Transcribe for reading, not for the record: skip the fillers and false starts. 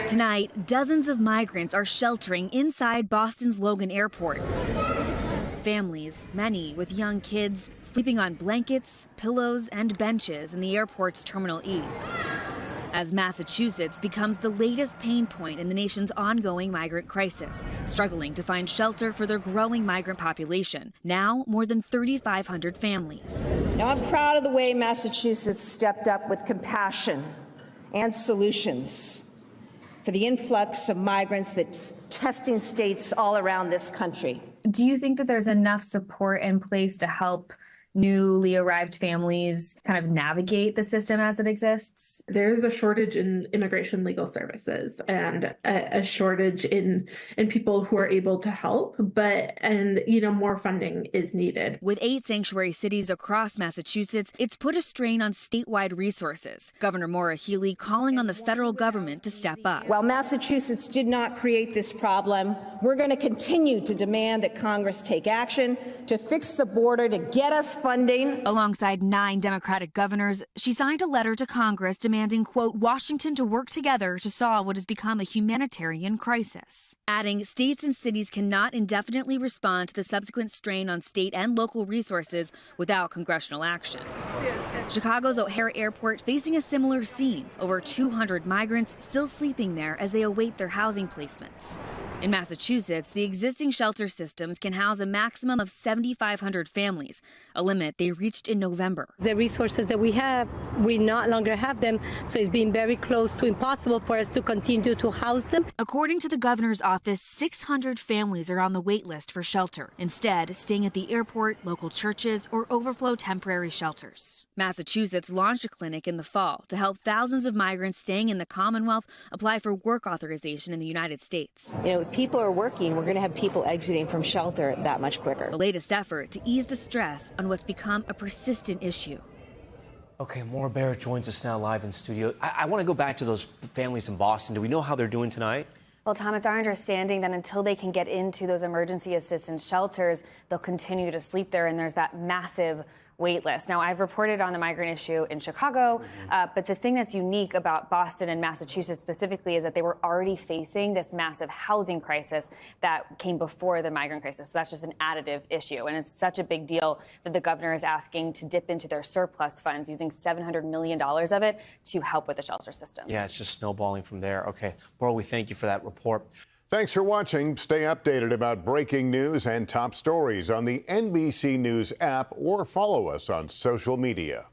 Tonight, dozens of migrants are sheltering inside Boston's Logan Airport. Families, many with young kids, sleeping on blankets, pillows, and benches in the airport's Terminal E. As Massachusetts becomes the latest pain point in the nation's ongoing migrant crisis, struggling to find shelter for their growing migrant population, now more than 3,500 families. Now, I'm proud of the way Massachusetts stepped up with compassion and solutions for the influx of migrants that's testing states all around this country. Do you think that there's enough support in place to help newly arrived families kind of navigate the system as it exists? There is a shortage in immigration legal services and a shortage in people who are able to help, and more funding is needed. With 8 sanctuary cities across Massachusetts, it's put a strain on statewide resources. Governor Maura calling on the federal government to step up. While Massachusetts did not create this problem, we're going to continue to demand that Congress take action to fix the border, to get us funding. Alongside 9 Democratic governors, she signed a letter to Congress demanding, quote, Washington to work together to solve what has become a humanitarian crisis. Adding, states and cities cannot indefinitely respond to the subsequent strain on state and local resources without congressional action. Chicago's O'Hare Airport facing a similar scene. Over 200 migrants still sleeping there as they await their housing placements. In Massachusetts, the existing shelter systems can house a maximum of 7,500 families, a limit they reached in November. The resources that we have, we no longer have them, so it's been very close to impossible for us to continue to house them. According to the governor's office, 600 families are on the wait list for shelter, instead staying at the airport, local churches, or overflow temporary shelters. Massachusetts launched a clinic in the fall to help thousands of migrants staying in the Commonwealth apply for work authorization in the United States. If people are working, we're going to have people exiting from shelter that much quicker. The latest effort to ease the stress on what's become a persistent issue. Okay, Maura Barrett joins us now live in studio. I want to go back to those families in Boston. Do we know how they're doing tonight? Well, Tom, it's our understanding that until they can get into those emergency assistance shelters, they'll continue to sleep there, and there's that massive wait list. Now, I've reported on the migrant issue in Chicago, but the thing that's unique about Boston and Massachusetts specifically is that they were already facing this massive housing crisis that came before the migrant crisis. So that's just an additive issue. And it's such a big deal that the governor is asking to dip into their surplus funds, using $700 million of it to help with the shelter system. Yeah, it's just snowballing from there. Okay, Maura, we thank you for that report. Thanks for watching. Stay updated about breaking news and top stories on the NBC News app or follow us on social media.